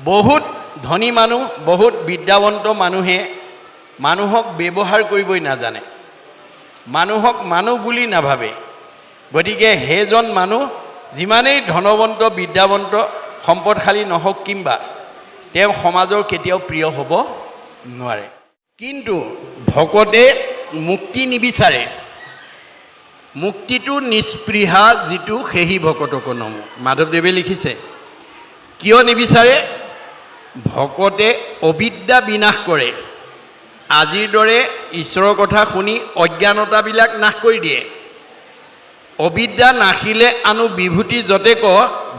বহুত ধনী মানুহ, বহুত বিদ্যাৱন্ত মানুহে মানুহক ব্যৱহাৰ কৰিবই নাজানে, মানুহক মানুহ বুলি নাভাবে। গতিকে সেইজন মানুহ যিমানেই ধনৱন্ত বিদ্যাৱন্ত সম্পদশালী নহওক কিম্বা তেওঁ সমাজৰ কেতিয়াও প্ৰিয় হ'ব নোৱাৰে। কিন্তু ভকতে মুক্তি নিবিচাৰে। মুক্তিটো নিস্পৃহা যিটো সেহি ভকতক নমো, মাধৱদেৱে লিখিছে। কিয় নিবিচাৰে? ভকতে অবিদ্যা বিনাশ কৰে। আজিৰ দৰে ঈশ্বৰৰ কথা শুনি অজ্ঞানতাবিলাক নাশ কৰি দিয়ে। অবিদ্যা নাশিলে আনো বিভূতি যতেক,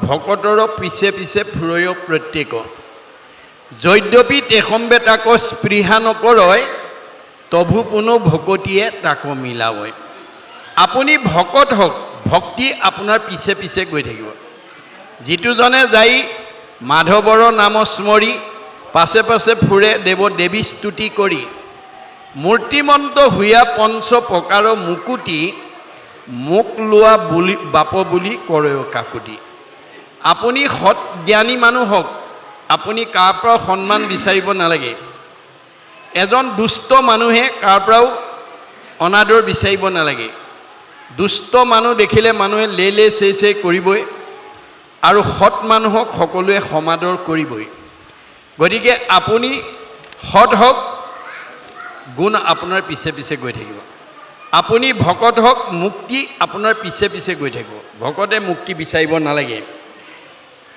ভকতৰ পিছে পিছে ফুৰয় প্ৰত্যেক। যদ্যপি তেখম্বে তাক স্পৃহা নকৰয়, তভু পুনো ভকতিয়ে তাক মিলাবয়। আপুনি ভকত হওক, ভক্তি আপোনাৰ পিছে পিছে গৈ থাকিব। যিটোজনে যাই মাধৱৰ নাম স্মৰি, পাছে পাছে ফুৰে দেৱ দেৱী স্তুতি কৰি। মূৰ্তিমন্ত হুয়া পঞ্চ প্ৰকাৰ মুকুতি, মোক লোৱা বুলি বাপ বুলি কৰে কাকুতি। আপুনি সৎ জ্ঞানী মানুহ হওক, আপুনি কাৰ পৰাও সন্মান বিচাৰিব নালাগে। এজন দুষ্ট মানুহে কাৰ পৰাও অনাদৰ বিচাৰিব নালাগে। দুষ্ট মানুহ দেখিলে মানুহে লে লে চেই চেই কৰিবই, আৰু সৎ মানুহক সকলোৱে সমাদৰ কৰিবই। গতিকে আপুনি সৎ হওক, গুণ আপোনাৰ পিছে পিছে গৈ থাকিব। আপুনি ভকত হওক, মুক্তি আপোনাৰ পিছে পিছে গৈ থাকিব। ভকতে মুক্তি বিচাৰিব নালাগে।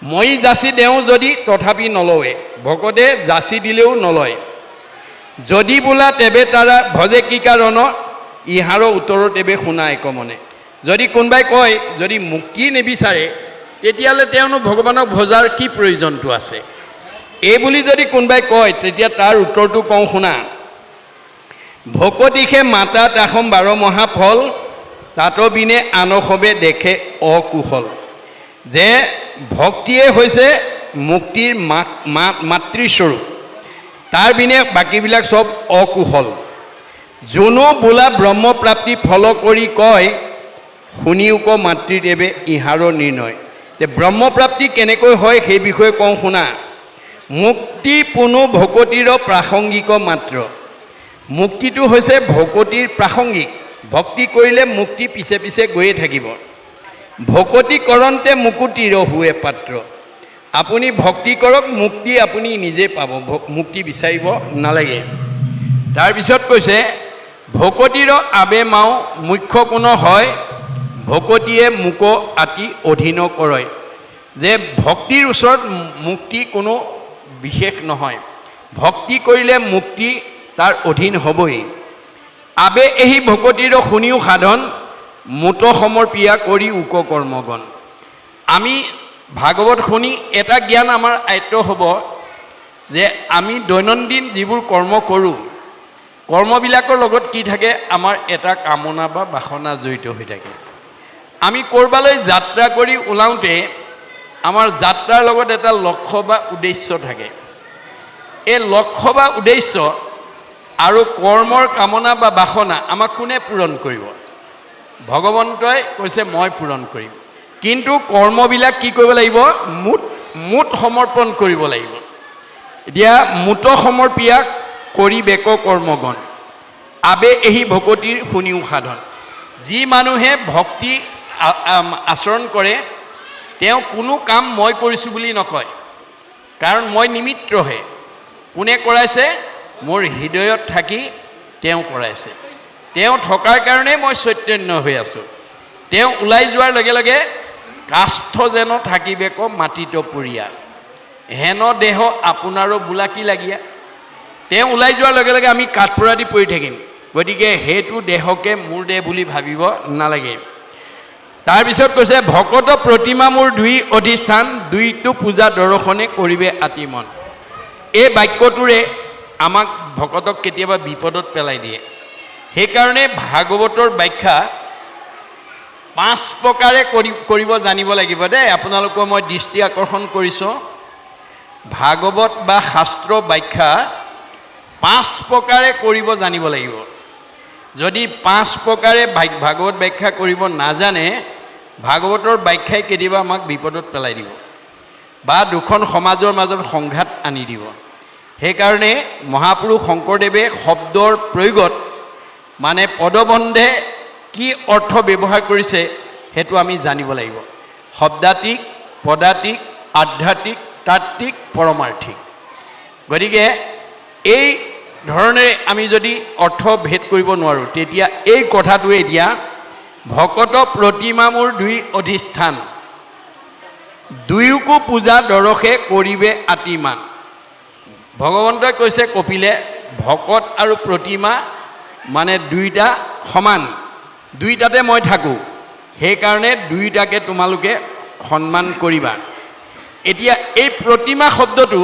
মই যাচি দেওঁ যদি তথাপি নলৱে, ভকতে যাচি দিলেও নলয়। যদি বোলা তেবে তাৰা ভজে কি কাৰণ, ইহাৰৰ উত্তৰৰ তেবে শুনা একমনে। যদি কোনোবাই কয় যদি মুক্তি নিবিচাৰে, তেতিয়াহ'লে তেওঁনো ভগৱানক ভজাৰ কি প্ৰয়োজনটো আছে? এই বুলি যদি কোনোবাই কয়, তেতিয়া তাৰ উত্তৰটো কওঁ শুনা। ভকতিষে মাতা তাসম 12 মহাফল, তাত বিনে আনসবে দেখে অকুশল। যে ভক্তিয়ে হৈছে মুক্তিৰ মাতৃস্বৰূপ, তাৰ বিনে বাকীবিলাক চব অকুশল। যোনো বোলা ব্ৰহ্মপ্ৰাপ্তি ফল কৰি কয়, শুনিওক মাতৃদেৱে ইহাৰৰ নিৰ্ণয়। যে ব্ৰহ্মপ্ৰাপ্তি কেনেকৈ হয় সেই বিষয়ে কওঁ শুনা। মুক্তি পুনো ভকতিৰ প্ৰাসংগিক মাত্ৰ। মুক্তিটো হৈছে ভকতিৰ প্ৰাসংগিক। ভক্তি কৰিলে মুক্তি পিছে পিছে গৈয়ে থাকিব। ভকতি কৰন্তে মুকুতিৰ হুৱে পাত্ৰ। আপুনি ভক্তি কৰক, মুক্তি আপুনি নিজে পাব, মুক্তি বিচাৰিব নালাগে। তাৰপিছত কৈছে ভকতিৰ আবে মাও মুখ্য কোন হয়, ভকতিয়ে মোক আতি অধীন কৰয়। যে ভক্তিৰ ওচৰত মুক্তি কোনো বিশেষ নহয়। ভক্তি কৰিলে মুক্তি তাৰ অধীন হ'বই। আবে এহি ভকতিৰ শুনিও সাধন, মুত সমৰ্পিয়া কৰি উক কৰ্মগণ। আমি ভাগৱত শুনি এটা জ্ঞান আমাৰ আয়ত্ত হ'ব যে আমি দৈনন্দিন যিবোৰ কৰ্ম কৰোঁ, কৰ্মবিলাকৰ লগত কি থাকে? আমাৰ এটা কামনা বা বাসনা জড়িত হৈ থাকে। আমি ক'ৰবালৈ যাত্ৰা কৰি ওলাওঁতে আমাৰ যাত্ৰাৰ লগত এটা লক্ষ্য বা উদ্দেশ্য থাকে। এই লক্ষ্য বা উদ্দেশ্য আৰু কৰ্মৰ কামনা বা বাসনা আমাক কোনে পূৰণ কৰিব? ভগৱন্তই কৈছে মই পূৰণ কৰিম। কিন্তু কৰ্মবিলাক কি কৰিব লাগিব? মুঠ সমৰ্পণ কৰিব লাগিব। এতিয়া মুত সমৰ্পিয়া কৰি বেক কৰ্মগণ, আবে এহি ভকতিৰ শুনিও সাধন। যি মানুহে ভক্তি আচৰণ কৰে, তেওঁ কোনো কাম মই কৰিছোঁ বুলি নকয়, কাৰণ মই নিমিত্তহে। কোনে কৰাইছে? মোৰ হৃদয়ত থাকি তেওঁ কৰাইছে। তেওঁ থকাৰ কাৰণে মই চৈতন্য হৈ আছোঁ। তেওঁ ওলাই যোৱাৰ লগে লগে কাষ্ঠ যেন থাকিবেক মাটিত পৰিয়া, হেন দেহ আপোনাৰো বোলাকি লাগিয়া। তেওঁ ওলাই যোৱাৰ লগে লগে আমি কাঠপৰা দি পৰি থাকিম। গতিকে সেইটো দেহকে মোৰ দেহ বুলি ভাবিব নালাগে। তাৰপিছত কৈছে ভকত প্ৰতিমা মোৰ দুই অধিষ্ঠান, দুইটো পূজা দৰ্শনে কৰিবে আতিমন। এই বাক্যটোৰে আমাক ভকতক কেতিয়াবা বিপদত পেলাই দিয়ে। সেইকাৰণে ভাগৱতৰ ব্যাখ্যা 5 প্ৰকাৰে কৰিব জানিব লাগিব দেই। আপোনালোকৰ মই দৃষ্টি আকৰ্ষণ কৰিছোঁ, ভাগৱত বা শাস্ত্ৰ ব্যাখ্যা 5 প্ৰকাৰে কৰিব জানিব লাগিব। যদি 5 প্ৰকাৰে ভাগৱত ব্যাখ্যা কৰিব নাজানে, ভাগৱতৰ ব্যাখ্যাই কেতিয়াবা আমাক বিপদত পেলাই দিব। বা দুখন সমাজৰ মাজত সংঘাত আনি দিব। সেইকাৰণে মহাপুৰুষ শংকৰদেৱে শব্দৰ প্ৰয়োগত মানে পদবন্ধে কি অৰ্থ ব্যৱহাৰ কৰিছে সেইটো আমি জানিব লাগিব। শব্দাতিক, পদাতিক, আধ্যাত্মিক, তাত্ত্বিক, পৰমাৰ্থিক। গতিকে এই ধৰণেৰে আমি যদি অৰ্থ ভেদ কৰিব নোৱাৰোঁ তেতিয়া এই কথাটোৱে এতিয়া ভকত প্ৰতিমা মোৰ দুই অধিষ্ঠান, দুয়োকো পূজা দৰসে কৰিবে আতিমান। ভগৱন্তই কৈছে কপিলে ভকত আৰু প্ৰতিমা মানে দুইটা সমান, দুইটাতে মই থাকোঁ, সেইকাৰণে দুইটাকে তোমালোকে সন্মান কৰিবা। এতিয়া এই প্ৰতিমা শব্দটো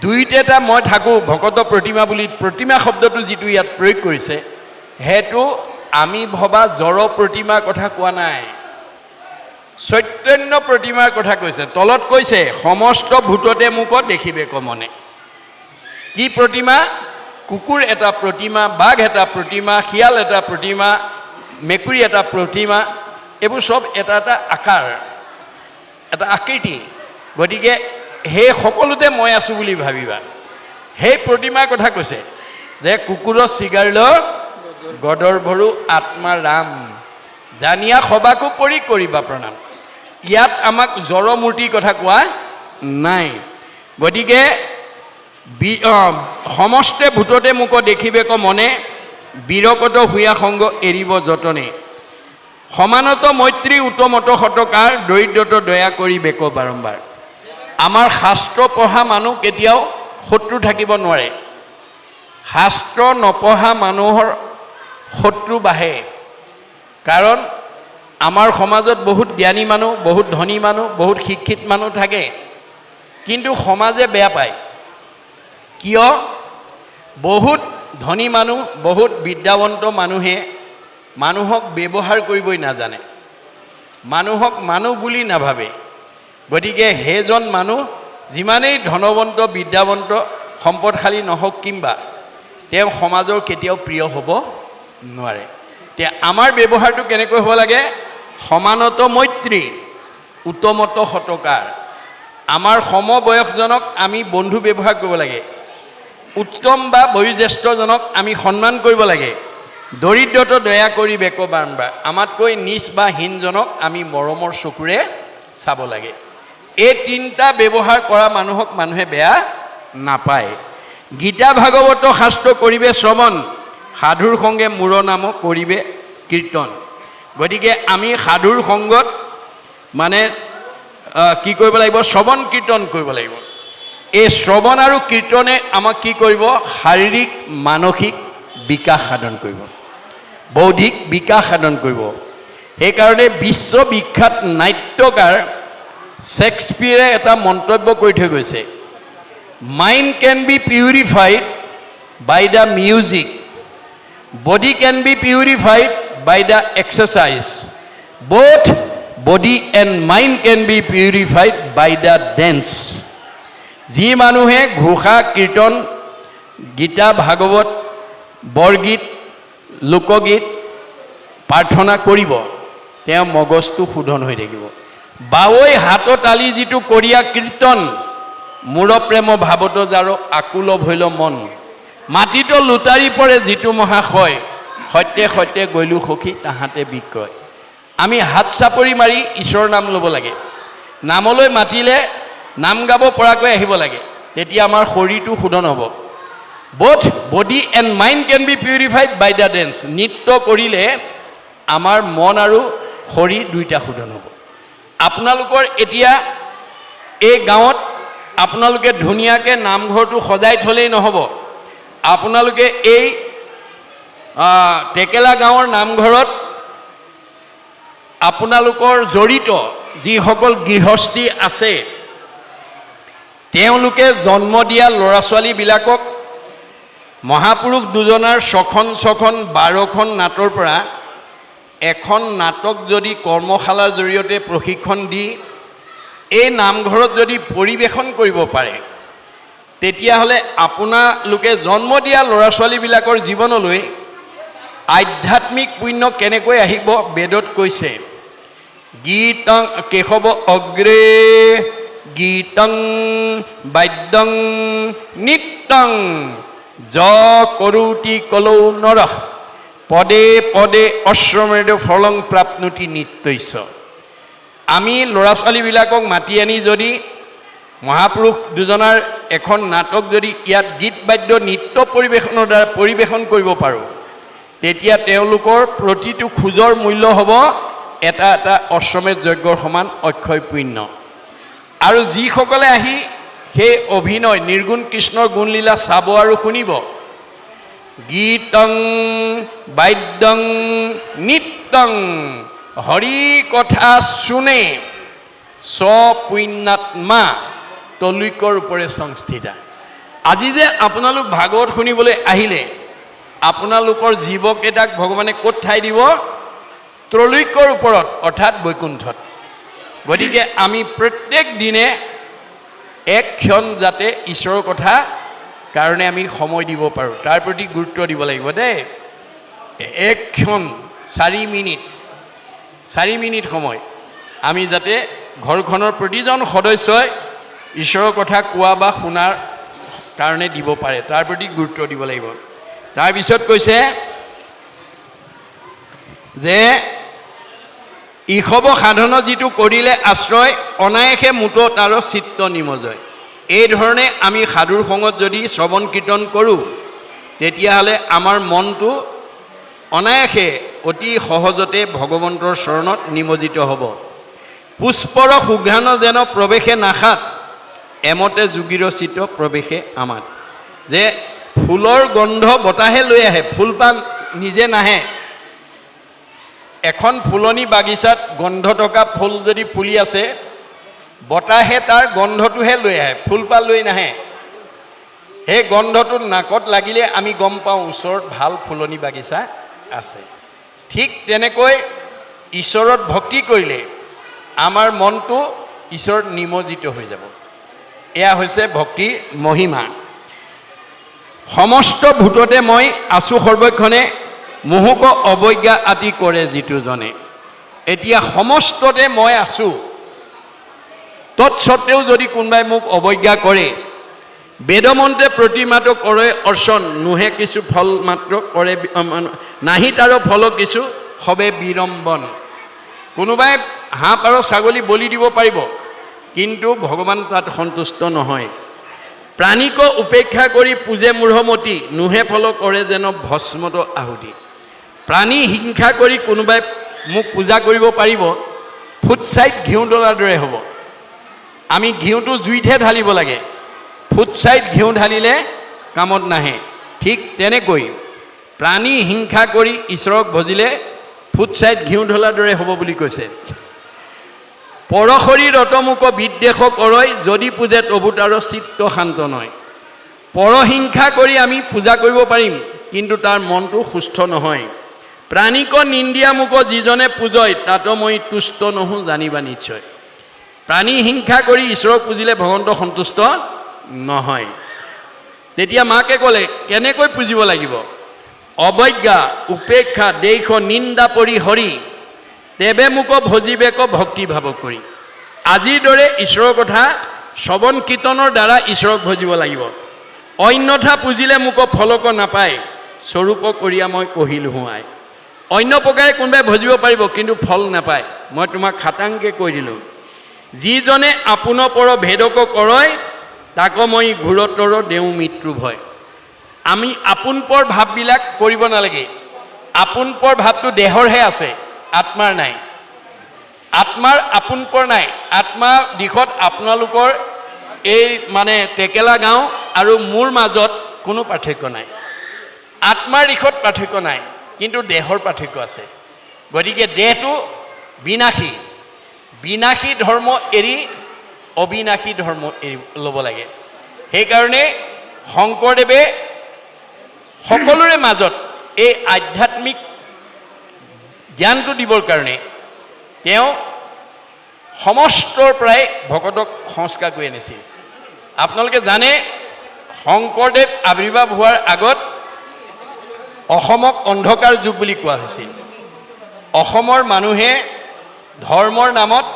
দুইটা মই থাকোঁ ভকত প্ৰতিমা বুলি প্ৰতিমা শব্দটো যিটো ইয়াত প্ৰয়োগ কৰিছে সেইটো আমি ভবা জড় প্ৰতিমাৰ কথা কোৱা নাই, চৈতন্য প্ৰতিমাৰ কথা কৈছে। তলত কৈছে সমস্ত ভূততে মোক দেখিবে কমনে। কি প্ৰতিমা? কুকুৰ এটা প্ৰতিমা, বাঘ এটা প্ৰতিমা, শিয়াল এটা প্ৰতিমা, মেকুৰী এটা প্ৰতিমা, এইবোৰ চব এটা এটা আকাৰ, এটা আকৃতি। গতিকে সেই সকলোতে মই আছোঁ বুলি ভাবিবা। সেই প্ৰতিমাৰ কথা কৈছে যে কুকুৰৰ চিগাৰল গদৰ ভৰু আত্মা ৰাম, জানিয়া সবাকো পৰি কৰিবা প্ৰণাম। ইয়াত আমাক জড় মূৰ্তিৰ কথা কোৱা নাই। গতিকে সমস্তে ভূততে মোক দেখিবে ক মনে, বিৰকত হুয়া সংগ এৰিব যতনে। সমানত মৈত্ৰী উত্তমত শতকাৰ, দৰিদ্ৰত দয়া কৰি বেক বাৰম্বাৰ। আমাৰ শাস্ত্ৰ পঢ়া মানুহ কেতিয়াও শত্ৰু থাকিব নোৱাৰে। শাস্ত্ৰ নপঢ়া মানুহৰ শত্ৰু বাঢ়ে। কাৰণ আমাৰ সমাজত বহুত জ্ঞানী মানুহ, বহুত ধনী মানুহ, বহুত শিক্ষিত মানুহ থাকে, কিন্তু সমাজে বেয়া পায়। কিয়? বহুত ধনী মানুহ, বহুত বিদ্যাৱন্ত মানুহে মানুহক ব্যৱহাৰ কৰিবই নাজানে, মানুহক মানুহ বুলি নাভাবে। গতিকে সেইজন মানুহ যিমানেই ধনৱন্ত, বিদ্যাৱন্ত, সম্পদশালী নহওক কিম্বা তেওঁ সমাজৰ কেতিয়াও প্ৰিয় হ'ব নোৱাৰে। এতিয়া আমাৰ ব্যৱহাৰটো কেনেকৈ হ'ব লাগে? সমানত মৈত্ৰী, উত্তমত শতকাৰ। আমাৰ সমবয়সজনক আমি বন্ধু ব্যৱহাৰ কৰিব লাগে, উত্তম বা বয়োজ্যেষ্ঠজনক আমি সন্মান কৰিব লাগে, দৰিদ্ৰত দয়া কৰি বেক বাৰম্বাৰ। আমাতকৈ নিচ বা হীনজনক আমি মৰমৰ চকুৰে চাব লাগে। এই তিনিটা ব্যৱহাৰ কৰা মানুহক মানুহে বেয়া নাপায়। গীতা ভাগৱত শাস্ত্ৰ কৰিবে শ্ৰৱণ, সাধুৰ সংগে মূৰ নাম কৰিবে কীৰ্তন। গতিকে আমি সাধুৰ সংগত মানে কি কৰিব লাগিব? শ্ৰৱণ কীৰ্তন কৰিব লাগিব। এই শ্ৰৱণ আৰু কীৰ্তনে আমাক কি কৰিব? শাৰীৰিক মানসিক বিকাশ সাধন কৰিব, বৌদ্ধিক বিকাশ সাধন কৰিব। সেইকাৰণে বিশ্ববিখ্যাত নাট্যকাৰ শেক্সপিয়াৰে এটা মন্তব্য কৰি থৈ গৈছে, mind can be purified by the music, body can be purified by the exercise, both body and mind can be purified by the dance. যি মানুহে ঘোষা, কীৰ্তন, গীতা ভাগৱত, বৰগীত, লোকগীত প্ৰাৰ্থনা কৰিব তেওঁ মগজটো শোধন হৈ থাকিব। বাৱৈ হাতত আলি যিটো কৰিয়া কীৰ্তন, মূৰ প্ৰেম ভাৱত যাৰ আকুল ভৈল মন, মাটিত লুটাৰি পৰে যিটো মহাশয়, সত্যে সত্যে গৈলো সখী তাহাঁতে বিক্ৰয়। আমি হাত চাপৰি মাৰি ঈশ্বৰৰ নাম ল'ব লাগে, নামলৈ মাতিলে নাম গাব পৰাকৈ আহিব লাগে, তেতিয়া আমাৰ শৰীৰটো শোধন হ'ব। Both body and mind can be purified by the dance. নৃত্য কৰিলে আমাৰ মন আৰু শৰীৰ দুইটা শোধন হ'ব। আপোনালোকৰ এতিয়া এই গাঁৱত আপোনালোকে ধুনীয়াকৈ নামঘৰটো সজাই থ'লেই নহ'ব, আপোনালোকে এই টেকেলা গাঁৱৰ নামঘৰত আপোনালোকৰ জড়িত যিসকল গৃহস্থী আছে তেওঁলোকে জন্ম দিয়া ল'ৰা ছোৱালীবিলাকক মহাপুৰুষ দুজনাৰ ছখন 12খন নাটৰ পৰা এখন নাটক যদি কৰ্মশালাৰ জৰিয়তে প্ৰশিক্ষণ দি এই নামঘৰত যদি পৰিৱেশন কৰিব পাৰে তেতিয়াহ'লে আপোনালোকে জন্ম দিয়া ল'ৰা ছোৱালীবিলাকৰ জীৱনলৈ আধ্যাত্মিক পুণ্য কেনেকৈ আহিব বেদত কৈছে। গীতং কেশৱ অগ্ৰে গীতং বাদ্যং নিত্যং য কৰোতি কলৌ নৰঃ পদে পদে অশ্ৰমেৰ ফলং প্ৰাপ্নুতি নিত্যৈছ। আমি ল'ৰা ছোৱালীবিলাকক মাতি আনি যদি মহাপুৰুষ দুজনাৰ এখন নাটক যদি ইয়াত গীত বাদ্য নৃত্য পৰিৱেশনৰ দ্বাৰা পৰিৱেশন কৰিব পাৰোঁ, তেতিয়া তেওঁলোকৰ প্ৰতিটো খোজৰ মূল্য হ'ব এটা এটা অশ্বমেধ যজ্ঞৰ সমান অক্ষয় পুণ্য। আৰু যিসকলে আহি সেই অভিনয় নিৰ্গুণ কৃষ্ণৰ গুণলীলা চাব আৰু শুনিব, গীতং বাদ্যং নিত্যং হৰি কথা শুনে স্বপুণ্যাত্মা তলৈকৰ ওপৰে সংস্থিতা। আজি যে আপোনালোক ভাগৱত শুনিবলৈ আহিলে, আপোনালোকৰ জীৱকেইটাক ভগৱানে ক'ত ঠাই দিব? ত্ৰৈলোক্যৰ ওপৰত, অৰ্থাৎ বৈকুণ্ঠত। গতিকে আমি প্ৰত্যেক দিনে এক ক্ষণ যাতে ঈশ্বৰৰ কথা কাৰণে আমি সময় দিব পাৰোঁ, তাৰ প্ৰতি গুৰুত্ব দিব লাগিব দেই। এক ক্ষণ 4 মিনিট সময় আমি যাতে ঘৰখনৰ প্ৰতিজন সদস্যই ঈশ্বৰৰ কথা কোৱা বা শুনাৰ কাৰণে দিব পাৰে, তাৰ প্ৰতি গুৰুত্ব দিব লাগিব। তাৰপিছত কৈছে যে ঈশৱ সাধন যিটো কৰিলে আশ্ৰয় অনায়াসে মুঠ তাৰ চিত্ত নিমজয়। এই ধৰণে আমি সাধুৰ সংগত যদি শ্ৰৱণ কীৰ্তন কৰোঁ, তেতিয়াহ'লে আমাৰ মনটো অনায়াসে অতি সহজতে ভগৱন্তৰ চৰণত নিমজ্জিত হ'ব। পুষ্পৰ সুঘ্ৰাণ যেন প্ৰৱেশে নাশাত এমতে যোগীৰ চিত্ত প্ৰৱেশে আমাত। যে ফুলৰ গন্ধ বতাহে লৈ আহে, ফুলপাহ নিজে নাহে। এখন ফুলনি বাগিচাত গন্ধ থকা ফুল যদি পুলি আছে, বতাহে তাৰ গন্ধটোহে লৈ আহে, ফুলপাহ লৈ নাহে। সেই গন্ধটো নাকত লাগিলে আমি গম পাওঁ ওচৰত ভাল ফুলনি বাগিচা আছে। ঠিক তেনেকৈ ঈশ্বৰত ভক্তি কৰিলে আমাৰ মনটো ঈশ্বৰত নিমজ্জিত হৈ যাব। এয়া হৈছে ভক্তিৰ মহিমা। সমস্ত ভূততে মই আছোঁ সৰ্বক্ষণে, মোহক অৱজ্ঞা আতি কৰে যিটো জনে। এতিয়া সমস্ততে মই আছোঁ, তৎসত্বেও যদি কোনোবাই মোক অৱজ্ঞা কৰে, বেদমন্ত্ৰে প্ৰতিমাতো কৰে অৰ্চন, নোহে কিছু ফল মাত্ৰ কৰে নাহি তাৰ ফল কিছু সবে বিড়ম্বন। কোনোবাই হাঁহ আৰু ছাগলী বলি দিব পাৰিব, কিন্তু ভগৱান তাত সন্তুষ্ট নহয়। প্ৰাণীক উপেক্ষা কৰি পূজে মূঢ়মতি, নোহে ফল কৰে যেন ভস্মত আহুতি। প্ৰাণী হিংসা কৰি কোনোবাই মোক পূজা কৰিব পাৰিব, ফুটছাইত ঘিউ ঢলাৰ দৰে হ'ব। আমি ঘিউটো জুইতহে ঢালিব লাগে, ফুটছাইত ঘিউ ঢালিলে কামত নাহে। ঠিক তেনেকৈ প্ৰাণী হিংসা কৰি ঈশ্বৰক ভজিলে ফুটছাইত ঘিউ ঢলাৰ দৰে হ'ব বুলি কৈছে। পৰশৰী ৰতমুখ বিদ্বেষ কৰয়, যদি পূজে তবু তাৰ চিত্ত শান্ত নয়। পৰহিংসা কৰি আমি পূজা কৰিব পাৰিম, কিন্তু তাৰ মনটো সুস্থ নহয়। প্ৰাণীক নিন্দিয়া মুখ যিজনে পূজয়, তাতো মই তুষ্ট নহওঁ জানিবা নিশ্চয়। প্ৰাণী হিংসা কৰি ঈশ্বৰক পুজিলে ভগৱন্ত সন্তুষ্ট নহয়। তেতিয়া মাকে ক'লে কেনেকৈ পুজিব লাগিব? অৱজ্ঞা উপেক্ষা দেশ নিন্দা পৰি হৰি, তেবে মোক ভজিবেক ভক্তি ভাৱ কৰি। আজিৰ দৰে ঈশ্বৰৰ কথা শ্ৰৱণ কীৰ্তনৰ দ্বাৰা ঈশ্বৰক ভজিব লাগিব। অন্যথা পুজিলে মোক ফলক নাপায়, স্বৰূপ কৰিয়া মই কহিলো হুৱাই। অন্য প্ৰকাৰে কোনোবাই ভজিব পাৰিব, কিন্তু ফল নাপায়। মই তোমাক খাটাংকে কৈ দিলোঁ, যিজনে আপোন পৰ ভেদক কৰয়, তাক মই ঘূৰতৰ দেওঁ মৃত্যু ভয়। আমি আপোন পৰ ভাৱবিলাক কৰিব নালাগে। আপোন পৰ ভাৱটো দেহৰহে আছে, আত্মাৰ নাই। আত্মাৰ আপোন পৰ নাই। আত্মা দিশত আপোনালোকৰ এই মানে টেকেলা গাঁও আৰু মোৰ মাজত কোনো পাৰ্থক্য নাই। আত্মাৰ দিশত পাৰ্থক্য নাই, কিন্তু দেহৰ পাৰ্থক্য আছে। গতিকে দেহটো বিনাশী, বিনাশী ধৰ্ম এৰি অবিনাশী ধৰ্ম এৰি ল'ব লাগে। সেইকাৰণে শংকৰদেৱে সকলোৰে মাজত এই আধ্যাত্মিক জ্ঞানটো দিবৰ কাৰণে তেওঁ সমস্তৰ পৰাই ভকতক সংস্কাৰ কৰি আনিছিল। আপোনালোকে জানে শংকৰদেৱ আৱিৰ্ভাৱ হোৱাৰ আগত অসমক অন্ধকাৰ যুগ বুলি কোৱা হৈছিল। অসমৰ মানুহে ধৰ্মৰ নামত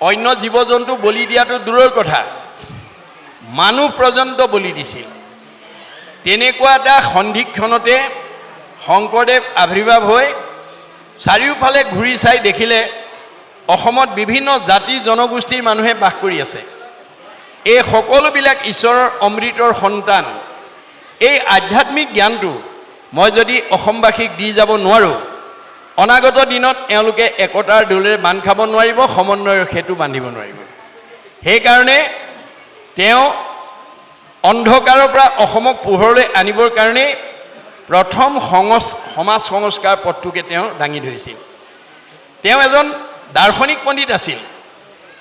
অন্য জীৱ জন্তু বলি দিয়াটো দূৰৰ কথা, মানুহ পৰ্যন্ত বলি দিছিল। তেনেকুৱা এটা সন্ধিক্ষণতে শংকৰদেৱ আৱিৰ্ভাৱ হৈ চাৰিওফালে ঘূৰি চাই দেখিলে অসমত বিভিন্ন জাতি জনগোষ্ঠীৰ মানুহে বাস কৰি আছে। এই সকলোবিলাক ঈশ্বৰৰ অমৃতৰ সন্তান। এই আধ্যাত্মিক জ্ঞানটো মই যদি অসমবাসীক দি যাব নোৱাৰোঁ, অনাগত দিনত এওঁলোকে একতাৰ দোলেৰে বান্ধ খাব নোৱাৰিব, সমন্বয়ৰ সেতু বান্ধিব নোৱাৰিব। সেইকাৰণে তেওঁ অন্ধকাৰৰ পৰা অসমক পোহৰলৈ আনিবৰ কাৰণে প্ৰথম সমাজ সংস্কাৰ পথটোকে তেওঁ দাঙি ধৰিছিল। তেওঁ এজন দাৰ্শনিক পণ্ডিত আছিল।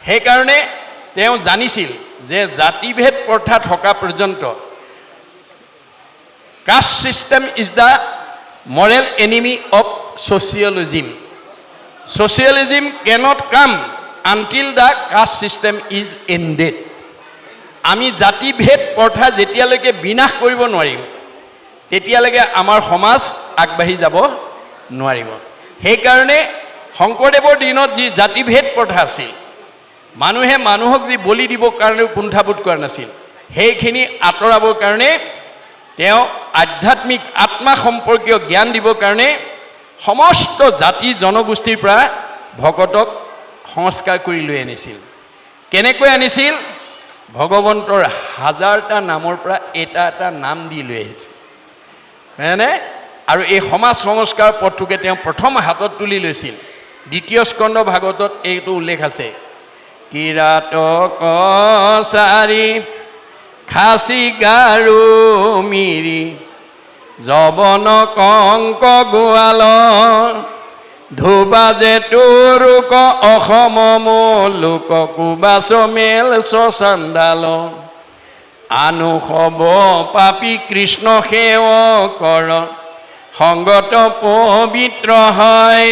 সেইকাৰণে তেওঁ জানিছিল যে জাতিভেদ প্ৰথা থকা পৰ্যন্ত caste system is the moral enemy of socialism. Socialism cannot come until the caste system is ended. আমি জাতিভেদ প্ৰথা যেতিয়ালৈকে বিনাশ কৰিব নোৱাৰিম তেতিয়ালৈকে আমাৰ সমাজ আগবাঢ়ি যাব নোৱাৰিব। সেইকাৰণে শংকৰদেৱৰ দিনত যি জাতিভেদ প্ৰথা আছিল, মানুহে মানুহক যি বলি দিবৰ কাৰণেও কুণ্ঠাবোধ কৰা নাছিল, সেইখিনি আঁতৰাবৰ কাৰণে তেওঁ আধ্যাত্মিক আত্মা সম্পৰ্কীয় জ্ঞান দিবৰ কাৰণে সমস্ত জাতি জনগোষ্ঠীৰ পৰা ভকতক সংস্কাৰ কৰি লৈ আনিছিল। কেনেকৈ আনিছিল? ভগৱন্তৰ হাজাৰটা নামৰ পৰা এটা এটা নাম দি লৈ আহিছিল, হয়নে? আৰু এই সমাজ সংস্কাৰ পথটোকে তেওঁ প্ৰথম হাতত তুলি লৈছিল। দ্বিতীয় স্কন্ধ ভাগৱতত এইটো উল্লেখ আছে, কিৰাতক চাৰি খাচী গাৰু মিৰি জবন কংক গোৱাল ধুবাজে তোৰুক অসম লোক কুবাচ মেল চান্দাল আনু হব পাপী কৃষ্ণ সেৱ কৰ সংগত পবিত্ৰ হয়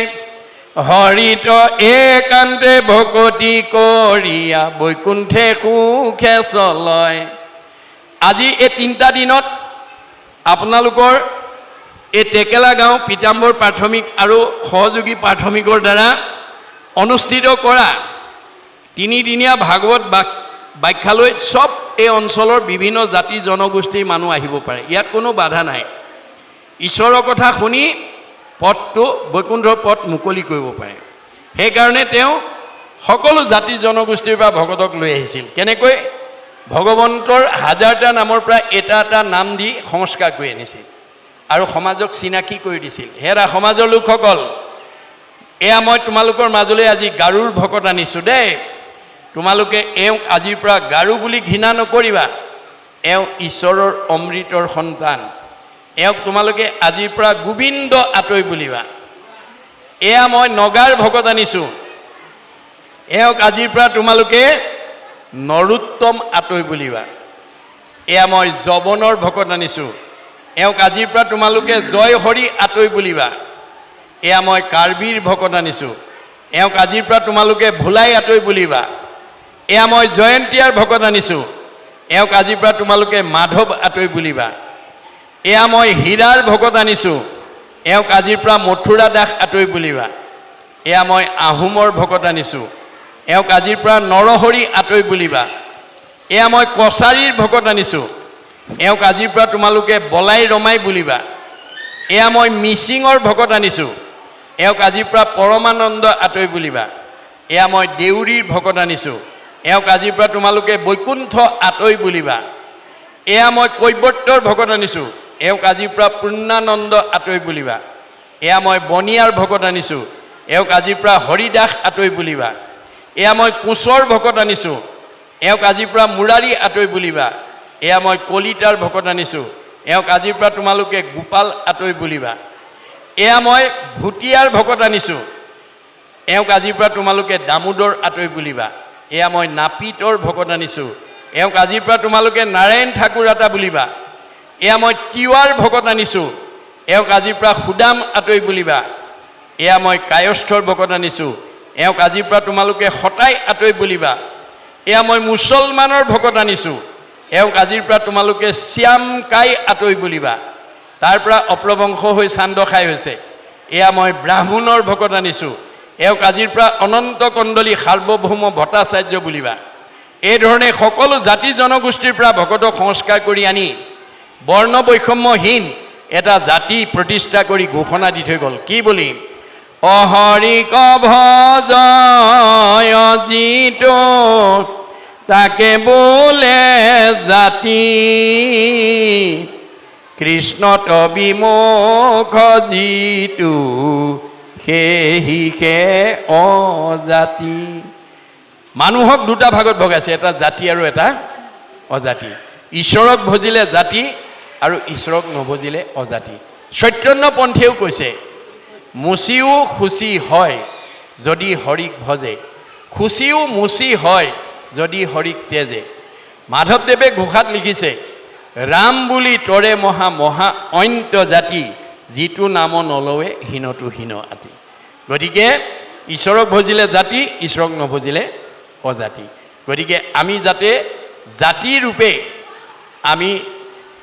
হৰিত একান্তে ভকতি কৰিয়া বৈকুণ্ঠে সুখে চলয়। আজি এই তিনিটা দিনত আপোনালোকৰ এই টেকেলা গাঁও পীতাম্বৰ প্ৰাথমিক আৰু সহযোগী প্ৰাথমিকৰ দ্বাৰা অনুষ্ঠিত কৰা তিনিদিনীয়া ভাগৱত ব্যাখ্যালৈ সব এই অঞ্চলৰ বিভিন্ন জাতি জনগোষ্ঠীৰ মানুহ আহিব পাৰে। ইয়াত কোনো বাধা নাই। ঈশ্বৰৰ কথা শুনি পথটো বৈকুণ্ঠৰ পথ মুকলি কৰিব পাৰে। সেইকাৰণে তেওঁ সকলো জাতি জনগোষ্ঠীৰ পৰা ভকতক লৈ আহিছিল। কেনেকৈ? ভগৱন্তৰ হাজাৰটা নামৰ পৰা এটা এটা নাম দি সংস্কাৰ কৰি আনিছিল আৰু সমাজক চিনাকি কৰি দিছিল। হেৰা সমাজৰ লোকসকল, এয়া মই তোমালোকৰ মাজলৈ আজি গাৰুৰ ভকত আনিছোঁ দেই। তোমালোকে এওঁক আজিৰ পৰা গাৰু বুলি ঘৃণা নকৰিবা। এওঁ ঈশ্বৰৰ অমৃতৰ সন্তান। এওঁক তোমালোকে আজিৰ পৰা গোবিন্দ আতৈ বুলিবা। এয়া মই নগাৰ ভকত আনিছোঁ। এওঁক আজিৰ পৰা তোমালোকে নৰোত্তম আতৈ বুলিবা। এয়া মই যৱনৰ ভকত আনিছোঁ। এওঁক আজিৰ পৰা তোমালোকে জয় হৰি আতৈ বুলিবা। এয়া মই কাৰ্বিৰ ভকত আনিছোঁ। এওঁক আজিৰ পৰা তোমালোকে ভোলাই আতৈ বুলিবা। এয়া মই জয়ন্তীয়াৰ ভকত আনিছোঁ। এওঁক আজিৰ পৰা তোমালোকে মাধৱ আতৈ বুলিবা। এয়া মই হীৰাৰ ভকত আনিছোঁ। এওঁক আজিৰ পৰা মথুৰা দাস আতৈ বুলিবা। এয়া মই আহোমৰ ভকত আনিছোঁ। এওঁক আজিৰ পৰা নৰহৰি আতৈ বুলিবা। এয়া মই কছাৰীৰ ভকত আনিছোঁ। এওঁক আজিৰ পৰা তোমালোকে বলাই ৰমাই বুলিবা। এয়া মই মিচিঙৰ ভকত আনিছোঁ। এওঁক আজিৰ পৰা পৰমানন্দ আতৈ বুলিবা। এয়া মই দেউৰীৰ ভকত আনিছোঁ। এওঁক আজিৰ পৰা তোমালোকে বৈকুণ্ঠ আতৈ বুলিবা। এয়া মই কৈৱৰ্তৰ ভকত আনিছোঁ। এওঁক আজিৰ পৰা পূৰ্ণানন্দ আতৈ বুলিবা। এয়া মই বনিয়াৰ ভকত আনিছোঁ। এওঁক আজিৰ পৰা হৰিদাস আতৈ বুলিবা। এয়া মই কোচৰ ভকত আনিছোঁ। এওঁক আজিৰ পৰা মুৰাৰী আতৈ বুলিবা। এয়া মই কলিতাৰ ভকত আনিছোঁ। এওঁক আজিৰ পৰা তোমালোকে গোপাল আতৈ বুলিবা। এয়া মই ভুটিয়াৰ ভকত আনিছোঁ। এওঁক আজিৰ পৰা তোমালোকে দামোদৰ আতৈ বুলিবা। এয়া মই নাপিতৰ ভকত আনিছোঁ। এওঁক আজিৰ পৰা তোমালোকে নাৰায়ণ ঠাকুৰ আতা বুলিবা। এয়া মই তিৱাৰ ভকত আনিছোঁ। এওঁক আজিৰ পৰা সুদাম আতৈ বুলিবা। এয়া মই কায়স্থৰ ভকত আনিছোঁ। এওঁক আজিৰ পৰা তোমালোকে সতাই আতৈ বুলিবা। এয়া মই মুছলমানৰ ভকত আনিছোঁ। এওঁক আজিৰ পৰা তোমালোকে শ্যাম কাই আতৈ বুলিবা। তাৰ পৰা অপ্ৰবংশ হৈ চান্দ খাই হৈছে। এয়া মই ব্ৰাহ্মণৰ ভকত আনিছোঁ। এওক আজিৰ পৰা অনন্ত কণ্ডলী সাৰ্বভৌম ভট্টাচাৰ্য বুলিবা। এই ধৰণে সকলো জাতি জনগোষ্ঠীৰ পৰা ভকতক সংস্কাৰ কৰি আনি বৰ্ণ বৈষম্যহীন এটা জাতি প্ৰতিষ্ঠা কৰি ঘোষণা দি থৈ গ'ল। কি বুলি? অহৰিক ভজয় যিটো তাকে বোলে জাতি, কৃষ্ণত বিমুখ যিটো সেহিকে অজাতি। মানুহক দুটা ভাগত ভগাইছে, এটা জাতি আৰু এটা অজাতি। ঈশ্বৰক ভজিলে জাতি আৰু ঈশ্বৰক নভজিলে অজাতি। চৈতন্যপন্থীয়েও কৈছে, মুচিও খুচি হয় যদি হৰিক ভজে, খুচিও মুচি হয় যদি হৰিক তেজে। মাধৱদেৱে ঘোষাত লিখিছে, ৰাম বুলি তৰে মহা মহা অন্ত জাতি, যিটো নাম নলৱে হীনতো হীন আতি। গতিকে ঈশ্বৰক ভজিলে জাতি, ঈশ্বৰক নভজিলে অজাতি। গতিকে আমি যাতে জাতি ৰূপে আমি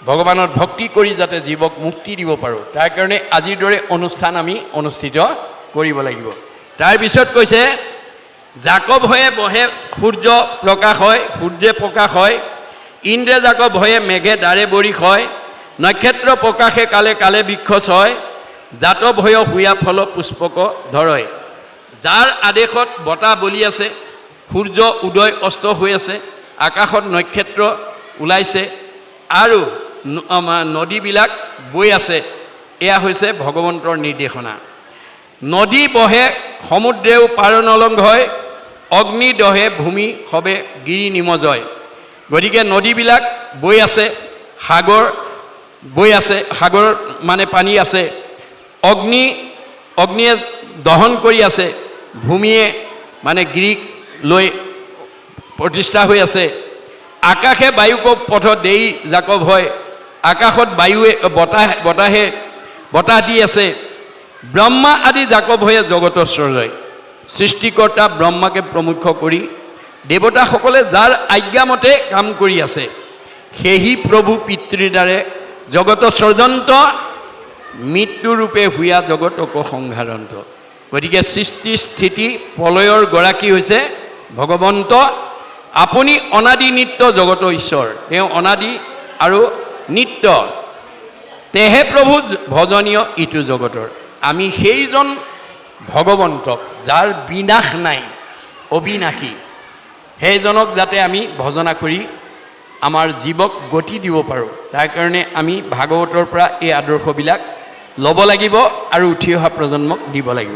ভগৱানৰ ভক্তি কৰি যাতে জীৱক মুক্তি দিব পাৰোঁ, তাৰ কাৰণে আজিৰ দৰে অনুষ্ঠান আমি অনুষ্ঠিত কৰিব লাগিব। তাৰপিছত কৈছে, জাকব হয়ে বহে সূৰ্য প্ৰকাশ হয়, সূৰ্যে প্ৰকাশ হয়, ইন্দ্ৰে জাকব হয়ে মেঘে দ্বাৰে বৰিষ হয়, নক্ষত্ৰ প্ৰকাশে কালে কালে বৃক্ষ হয়, জাতব হৈ হুয়া ফল পুষ্পক ধৰয়। যাৰ আদেশত বতাহ বলি আছে, সূৰ্য উদয় অস্ত হৈ আছে, আকাশত নক্ষত্ৰ ওলাইছে আৰু নদীবিলাক বৈ আছে, এয়া হৈছে ভগৱন্তৰ নিৰ্দেশনা। নদী বহে সমুদ্ৰেও পাৰ নলংঘ হয়, অগ্নি দহে ভূমি সবে গিৰি নিমজয়। গতিকে নদীবিলাক বৈ আছে, সাগৰ বৈ আছে, সাগৰ মানে পানী আছে, অগ্নিয়ে দহন কৰি আছে, ভূমিয়ে মানে গিৰিক লৈ প্ৰতিষ্ঠা হৈ আছে, আকাশে বায়ুক পথ দেই জাকব হয়, আকাশত বায়ুৱে বতাহ দি আছে, ব্ৰহ্মা আদি জাকব হৈয়ে জগতৰ সৃজয়। সৃষ্টিকৰ্তা ব্ৰহ্মাকে প্ৰমুখ্য কৰি দেৱতাসকলে যাৰ আজ্ঞামতে কাম কৰি আছে, সেহি প্ৰভু পিতৃৰ দ্বাৰে জগত সৃজন্ত, মৃত্যুৰূপে হুয়া জগতক সংহাৰন্ত। গতিকে সৃষ্টি স্থিতি প্ৰলয়ৰ গৰাকী হৈছে ভগৱন্ত। আপুনি অনাদি নিত্য জগতৰ ঈশ্বৰ, তেওঁ অনাদি আৰু নিত্য, তেহে প্ৰভু ভজনীয় ইটো জগতৰ। আমি সেইজন ভগৱন্তক, যাৰ বিনাশ নাই, অবিনাশী, সেইজনক যাতে আমি ভজনা কৰি আমাৰ জীৱক গতি দিব পাৰোঁ, তাৰ কাৰণে আমি ভাগৱতৰ পৰা এই আদৰ্শবিলাক ল'ব লাগিব আৰু উঠি অহা প্ৰজন্মক দিব লাগিব।